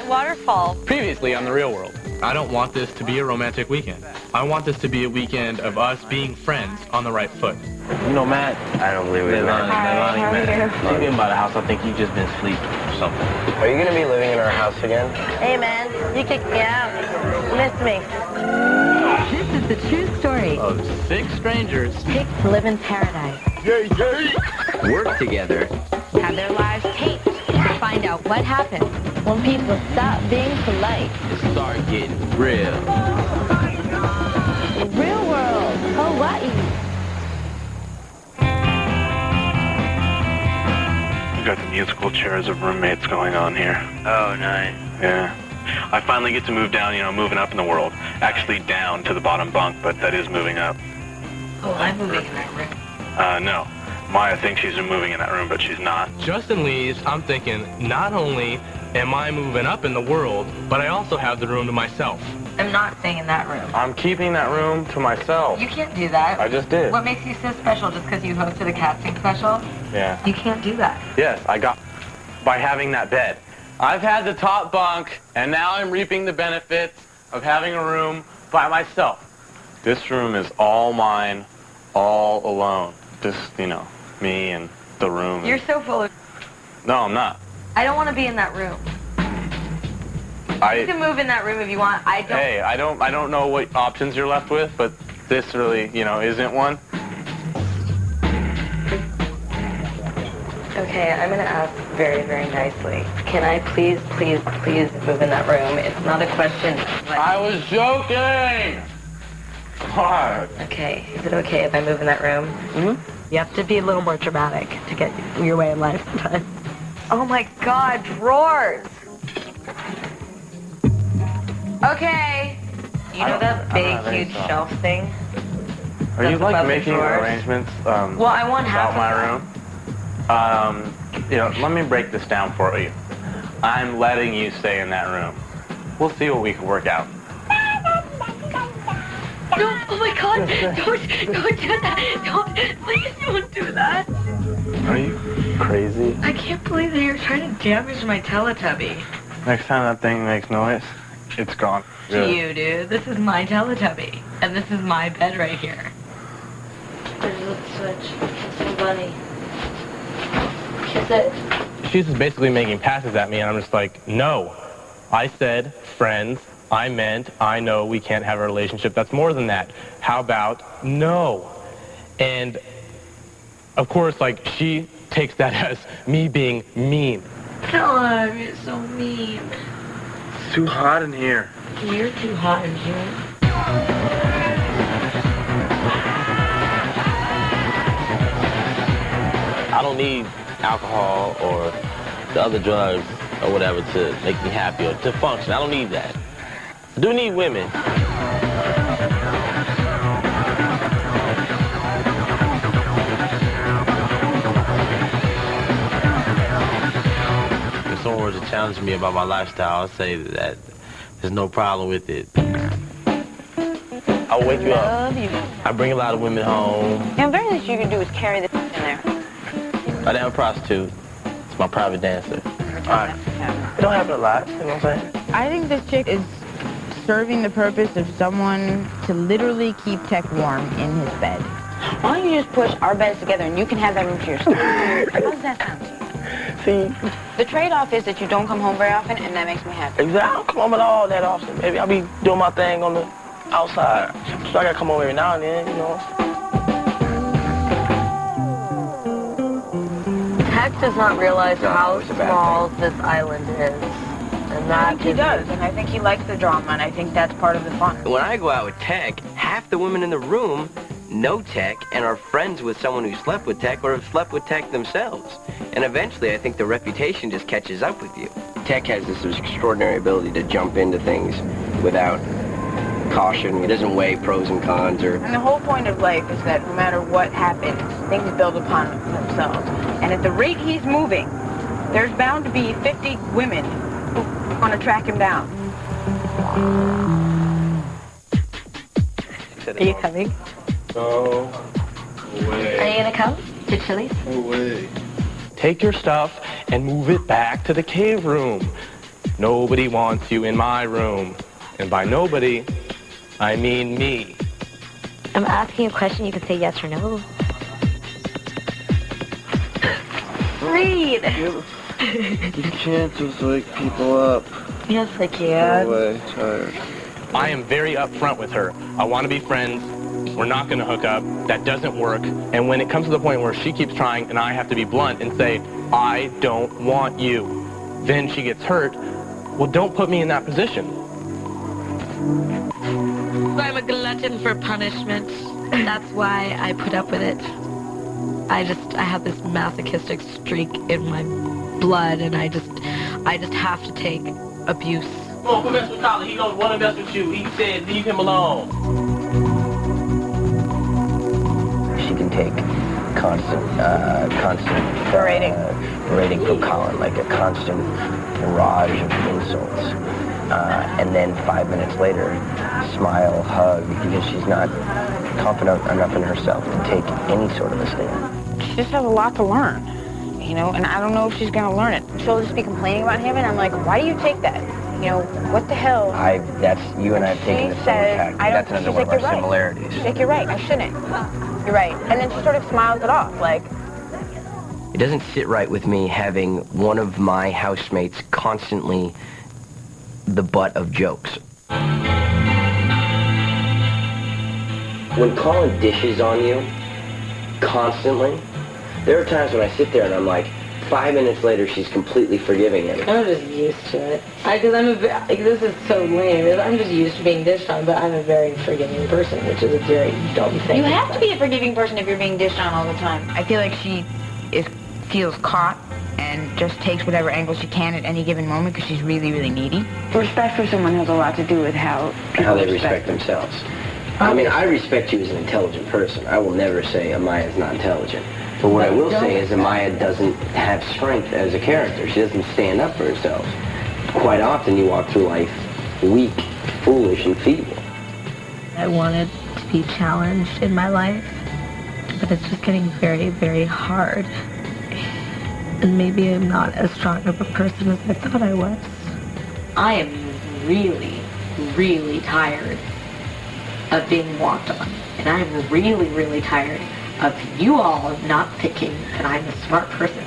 Waterfall. Previously on The Real World. I don't want this to be a romantic weekend. I want this to be a weekend of us being friends on the right foot. You know, Matt? I don't believe it. Leilani, Matt. You been by the house. I think you just been sleeping or something. Are you going to be living in our house again? Hey, man, you kicked me out. You missed me. This is the true story Of 6 strangers. picked to live in paradise. Yay, yay! Work together. Have their lives taped to find out what happens when people stop being polite. And start getting real. Real world, Hawaii. We've got the musical chairs of roommates going on here. Oh, nice. Yeah. I finally get to move down, moving up in the world. Actually down to the bottom bunk, but that is moving up. Oh, I'm moving in that room. No. Maya thinks she's moving in that room, but she's not. Justin leaves, I'm thinking, not only am I moving up in the world, but I also have the room to myself. I'm not staying in that room. I'm keeping that room to myself. You can't do that. I just did. What makes you so special just because you hosted a casting special? Yeah. You can't do that. Yes, I got by having that bed. I've had the top bunk, and now I'm reaping the benefits of having a room by myself. This room is all mine, all alone. Just, me and the room. You're so full of... No, I'm not. I don't want to be in that room. You can move in that room if you want. I don't... Hey, I don't know what options you're left with, but this really, isn't one. Okay, I'm going to ask very, very nicely. Can I please move in that room? It's not a question. I was joking! God. Okay, is it okay if I move in that room? Mm-hmm. You have to be a little more dramatic to get your way in life sometimes. Oh my God, drawers! Okay. You know that big, huge shelf thing? Are you That's above the making drawers? arrangements? Well, I want half about my room. Let me break this down for you. I'm letting you stay in that room. We'll see what we can work out. No, oh my God, don't do that. Please don't do that. Are you crazy? I can't believe that you're trying to damage my Teletubby. Next time that thing makes noise, it's gone. To you, dude. This is my Teletubby. And this is my bed right here. There's a switch. It's so funny. Kiss it. She's just basically making passes at me, and I'm just like, no. I said friends. I meant, I know we can't have a relationship that's more than that. How about no? And, of course, she takes that as me being mean. God, you're so mean. It's too hot in here. You're too hot in here. I don't need alcohol or the other drugs or whatever to make me happy or to function. I don't need that. I do need women. If someone were to challenge me about my lifestyle, I'd say that there's no problem with it. I'll wake you up. Love you. I bring a lot of women home. The very least you can do is carry the in there. I am a prostitute. It's my private dancer. Alright. It don't happen a lot, you know what I'm saying? I think this chick is serving the purpose of someone to literally keep Tech warm in his bed. Why don't you just push our beds together and you can have that room to yourself? How does that sound to you? See, The trade-off is that you don't come home very often, and that makes me happy. exactly. I don't come home at all that often, baby. I be doing my thing on the outside. So I gotta come home every now and then, Tech does not realize how small this island is. And I think he does, and I think he likes the drama, and I think that's part of the fun. When I go out with Tech, half the women in the room know Tech and are friends with someone who slept with Tech or have slept with Tech themselves. And eventually, I think the reputation just catches up with you. Tech has this extraordinary ability to jump into things without caution. He doesn't weigh pros and cons or... And the whole point of life is that no matter what happens, things build upon themselves. And at the rate he's moving, there's bound to be 50 women who want to track him down. Are you coming? No way. Are you gonna come to Chili's? No way. Take your stuff and move it back to the cave room. Nobody wants you in my room. And by nobody, I mean me. I'm asking a question, you can say yes or no. Read! You can't just wake people up. Yes, I can. Go away, tired. I am very upfront with her. I want to be friends. We're not going to hook up. That doesn't work. And when it comes to the point where she keeps trying and I have to be blunt and say, I don't want you, then she gets hurt. Well, don't put me in that position. I'm a glutton for punishment. That's why I put up with it. I have this masochistic streak in my blood, and I just have to take abuse. Come on, quit messing with Tyler. He don't want to mess with you. He said, leave him alone. She can take constant berating from Colin, like a constant barrage of insults. And then 5 minutes later, smile, hug, because she's not confident enough in herself to take any sort of a stand. She just has a lot to learn, you know, and I don't know if she's going to learn it. She'll just be complaining about him, and I'm like, why do you take that? You know, what the hell? You and I have taken the same tack. That's another one of our similarities. She's like, you're right, I shouldn't. You're right. And then she sort of smiles it off, like... It doesn't sit right with me having one of my housemates constantly the butt of jokes. When Colin dishes on you constantly, there are times when I sit there and I'm like, 5 minutes later, she's completely forgiving him. I'm just used to it. This is so lame. I'm just used to being dished on, but I'm a very forgiving person, which is a very dumb thing. You have to be a forgiving person if you're being dished on all the time. I feel like she feels caught and just takes whatever angle she can at any given moment because she's really, really needy. Respect for someone has a lot to do with how they respect themselves. I mean, I respect you as an intelligent person. I will never say Amaya's not intelligent. But what I will say is Amaya doesn't have strength as a character. She doesn't stand up for herself. Quite often you walk through life weak, foolish, and feeble. I wanted to be challenged in my life, but it's just getting very, very hard. And maybe I'm not as strong of a person as I thought I was. I am really, really tired of being walked on. And I'm really, really tired of you all not thinking that I'm a smart person.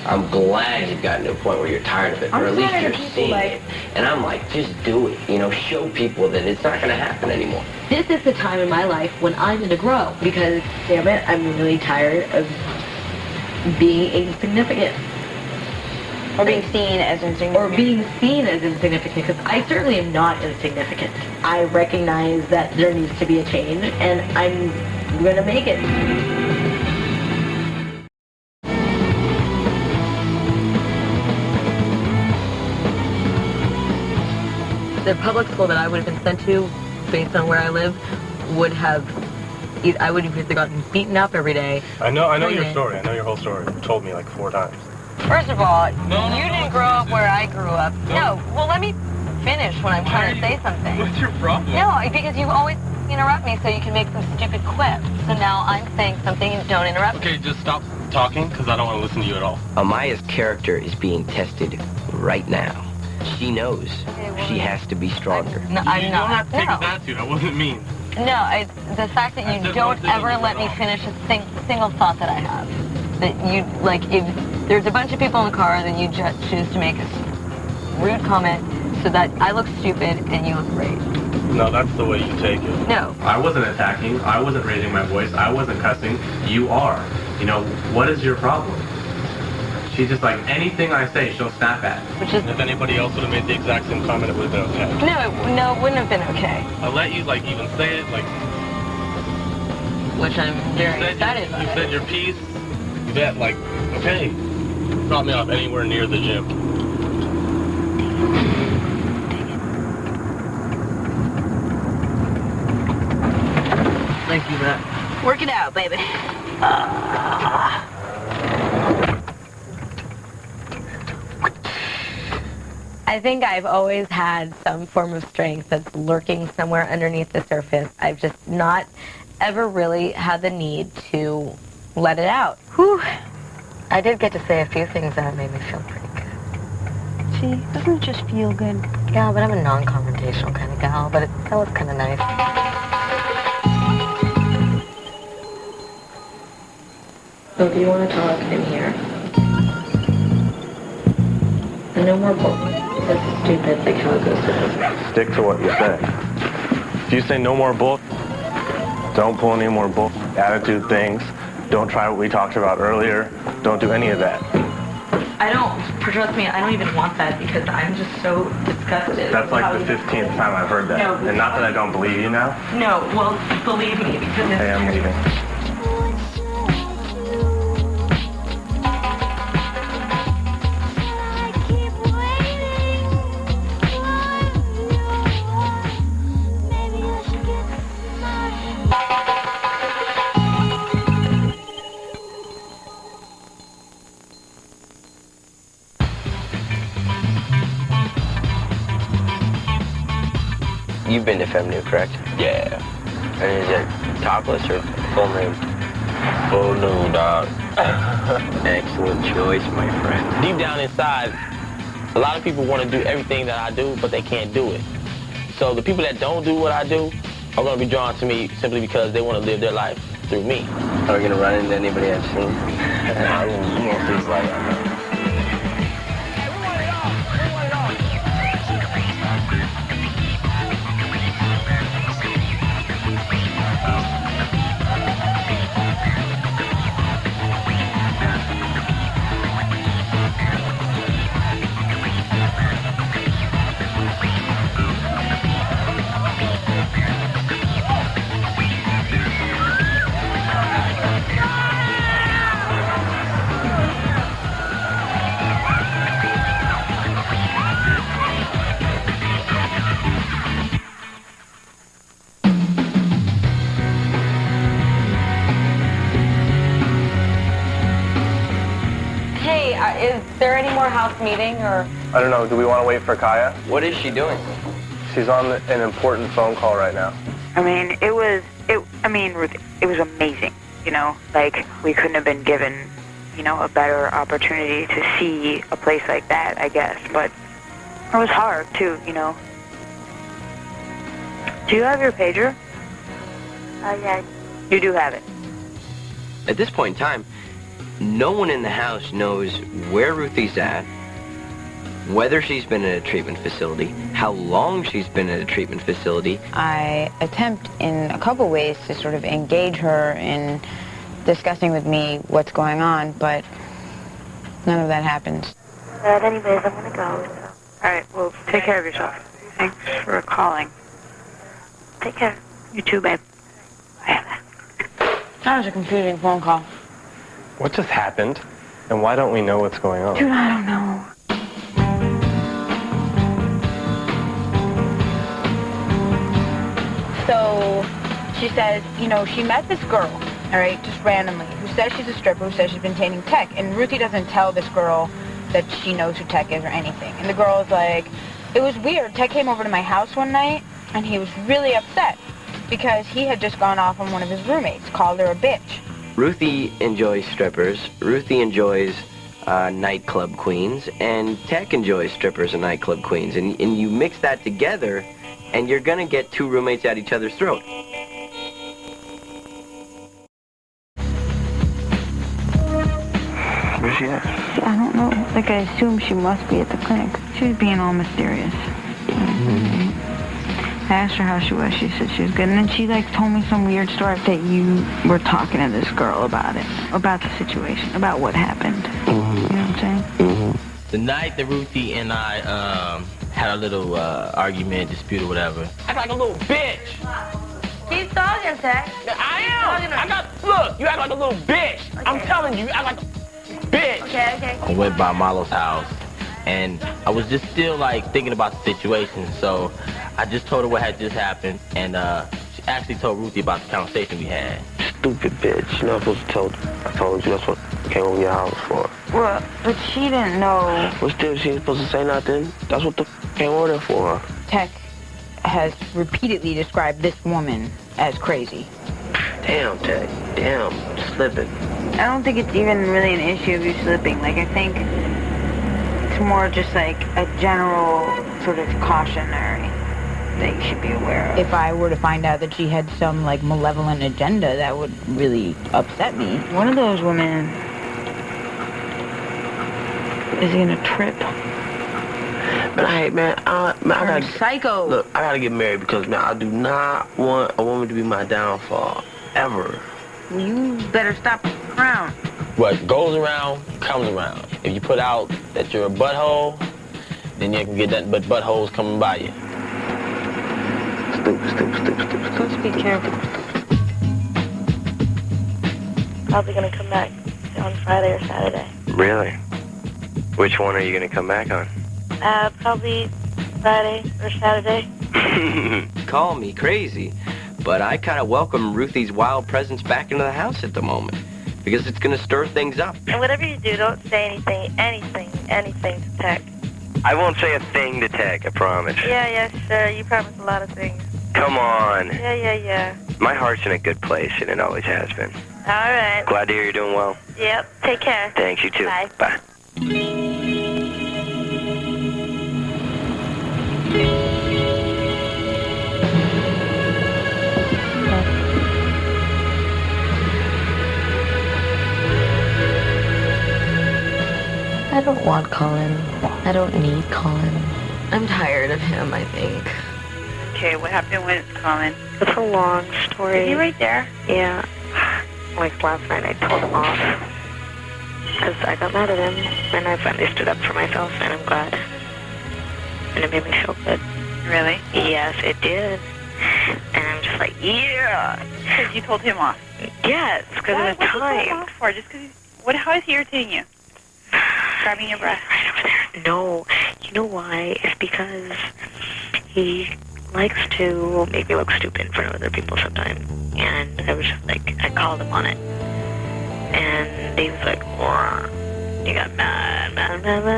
I'm glad you've gotten to a point where you're tired of it, or at least you're seeing it. And I'm like, just do it. You know, show people that it's not going to happen anymore. This is the time in my life when I'm going to grow because, damn it, I'm really tired of being insignificant. Or being seen as insignificant. Or being seen as insignificant, because I certainly am not insignificant. I recognize that there needs to be a change, and I'm going to make it. The public school that I would have been sent to, based on where I live, I would have either gotten beaten up every day. I know your story. I know your whole story. You told me like 4 times. First of all, you didn't grow up where I grew up. No, well, let me finish when I'm trying to say something. What's your problem? No, because you always interrupt me so you can make some stupid quip. So now I'm saying something and don't interrupt me. Okay, just stop talking because I don't want to listen to you at all. Amaya's character is being tested right now. She knows she has to be stronger. No, I'm you not. don't have to take his attitude. I wasn't mean. No, the fact that you don't ever let me finish a single thought that I have. That you, like, if there's a bunch of people in the car, then you just choose to make a rude comment so that I look stupid and you look great. No, that's the way you take it. No. I wasn't attacking. I wasn't raising my voice. I wasn't cussing. You are. You know, what is your problem? She's just like, anything I say, she'll snap at. Which is, if anybody else would have made the exact same comment, it would have been okay. No, it wouldn't have been okay. I let you, like, even say it, like... Which I'm very excited about. You said your piece. You bet, like, okay. Drop me off anywhere near the gym. Thank you, Matt. Work it out, baby. I think I've always had some form of strength that's lurking somewhere underneath the surface. I've just not ever really had the need to let it out. Whew. I did get to say a few things that made me feel pretty good. See? Doesn't it just feel good? Yeah, but I'm a non-confrontational kind of gal, but that was kind of nice. So do you want to talk in here? And no more bull. This is stupid, like how it goes to this. Stick to what you say. If you say no more bull, don't pull any more bull attitude things. Don't try what we talked about earlier. Don't do any of that. I don't, trust me, I don't even want that because I'm just so disgusted. That's like the 15th time I've heard that. No. And not that I don't believe you now. No, well, believe me, because it's Hey, I'm leaving. You've been to Feminu, correct? Yeah. And is it topless or full nude? Full nude, dog. Excellent choice, my friend. Deep down inside, a lot of people want to do everything that I do, but they can't do it. So the people that don't do what I do are going to be drawn to me simply because they want to live their life through me. Are we going to run into anybody I've seen? I won't like that. Is there any more house meeting or? I don't know, do we want to wait for Kaya? What is she doing? She's on an important phone call right now. I mean, it was amazing, you know? Like, we couldn't have been given, you know, a better opportunity to see a place like that, I guess. But it was hard, too, you know? Do you have your pager? Yeah. You do have it. At this point in time, no one in the house knows where Ruthie's at, whether she's been in a treatment facility, how long she's been in a treatment facility. I attempt in a couple ways to sort of engage her in discussing with me what's going on, but none of that happens. But anyways, I'm gonna go. So. All right, well, take care of yourself. Thanks for calling. Take care. You too, babe. Bye. That was a confusing phone call. What just happened? And why don't we know what's going on? Dude, I don't know. So, she says, you know, she met this girl, all right, just randomly, who says she's a stripper, who says she's been dating Tech. And Ruthie doesn't tell this girl that she knows who Tech is or anything. And the girl is like, it was weird. Tech came over to my house one night, and he was really upset because he had just gone off on one of his roommates, called her a bitch. Ruthie enjoys strippers. Ruthie enjoys nightclub queens. And Tech enjoys strippers and nightclub queens. And you mix that together, and you're going to get two roommates at each other's throat. Where's she at? I don't know. Like, I assume she must be at the clinic. She was being all mysterious. I asked her how she was. She said she was good. And then she, like, told me some weird story that you were talking to this girl about it. About the situation. About what happened. You know what I'm saying? The night that Ruthie and I had a little argument, dispute or whatever. Act like a little bitch. Keep talking, Tech. I am. Look, you act like a little bitch. Okay. I'm telling you, you act like a bitch. Okay. I went by Marlo's house, and I was just still like thinking about the situation. So I just told her what had just happened, and she actually told Ruthie about the conversation we had. Stupid bitch. You're not supposed to tell. I told you that's what I came over your house for. Well, but she didn't know. What's still? She ain't supposed to say nothing. That's what the came over there for. Tech has repeatedly described this woman as crazy. Damn, Tech. Damn, slipping. I don't think it's even really an issue of you slipping. Like, I think it's more just like a general sort of cautionary that you should be aware of. If I were to find out that she had some like malevolent agenda, that would really upset me. One of those women is gonna trip. Man, I gotta psycho. Look, I gotta get married because, man, I do not want a woman to be my downfall ever. You better stop around. What goes around comes around. If you put out that you're a butthole, then you can get that, but buttholes coming by you. Stupid. Just be careful. Probably gonna come back on Friday or Saturday. Really? Which one are you going to come back on? Probably Friday or Saturday. Call me crazy, but I kind of welcome Ruthie's wild presence back into the house at the moment, because it's going to stir things up. And whatever you do, don't say anything to Tech. I won't say a thing to Tech, I promise. Yeah, sure. You promise a lot of things. Come on. Yeah. My heart's in a good place, and it always has been. All right. Glad to hear you're doing well. Yep. Take care. Thanks, you too. Bye. Bye. I don't want Colin. I don't need Colin. I'm tired of him, I think. Okay, what happened with Colin? It's a long story. Is he right there? Yeah. Like last night I told him off. Because I got mad at him, and I finally stood up for myself, and I'm glad. And it made me feel good. Really? Yes, it did. And I'm just like, yeah! Because you told him off? Yes, because of the time. What did you tell him off for? Just because how is he irritating you? Grabbing your breath? Right over there. No. You know why? It's because he likes to make me look stupid in front of other people sometimes. And I was just like, I called him on it. And he was like, he got mad.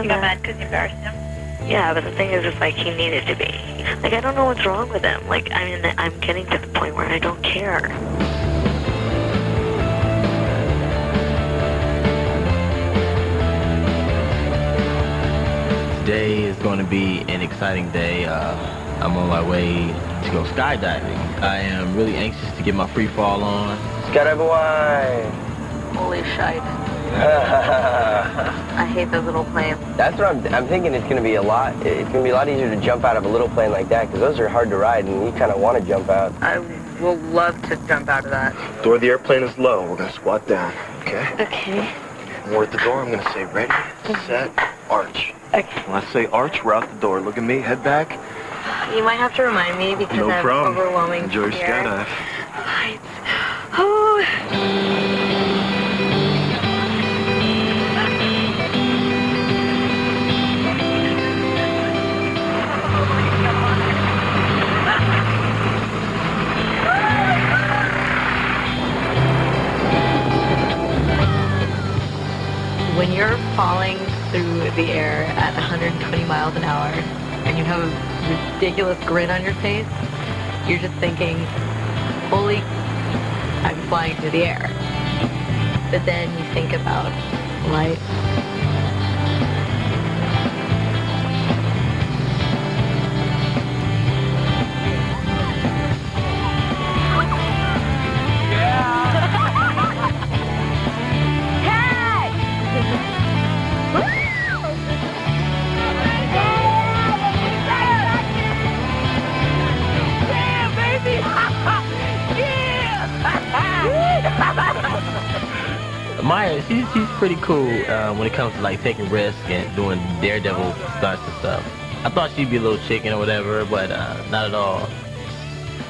You got mad because you embarrassed him? Yeah, but the thing is, it's like he needed to be. Like, I don't know what's wrong with him. Like, I mean, I'm getting to the point where I don't care. Today is going to be an exciting day. I'm on my way to go skydiving. I am really anxious to get my free fall on. Skydive Hawaii! Holy shite. I hate those little planes. That's what I'm thinking. It's going to be a lot. It's going to be a lot easier to jump out of a little plane like that, because those are hard to ride, and you kind of want to jump out. I will love to jump out of that. Door of the airplane is low. We're gonna squat down, okay? Okay. When we're at the door, I'm gonna say ready, set, arch. Okay. When I say arch, we're out the door. Look at me, head back. You might have to remind me because No I have problem. overwhelming Enjoy fear. skydive. Right. Oh. When you're falling through the air at 120 miles an hour and you have a ridiculous grin on your face, you're just thinking, holy, I'm flying through the air. But then you think about life. Maya, she's pretty cool when it comes to like taking risks and doing daredevil stunts and stuff. I thought she'd be a little chicken or whatever, but not at all.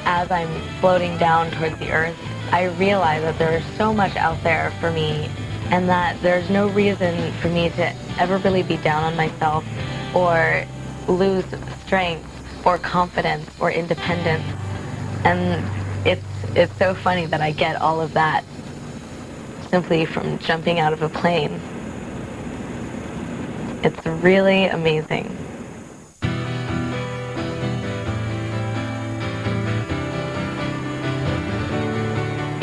As I'm floating down towards the earth, I realize that there is so much out there for me and that there's no reason for me to ever really be down on myself or lose strength or confidence or independence. And it's so funny that I get all of that simply from jumping out of a plane. It's really amazing.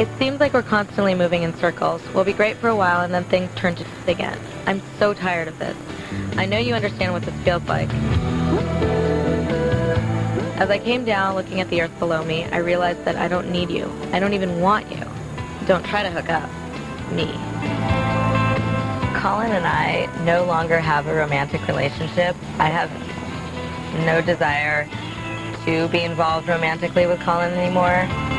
It seems like we're constantly moving in circles. We'll be great for a while and then things turn to shit again. I'm so tired of this. I know you understand what this feels like. As I came down, looking at the earth below me, I realized that I don't need you. I don't even want you. Don't try to hook up. Me. Colin and I no longer have a romantic relationship. I have no desire to be involved romantically with Colin anymore.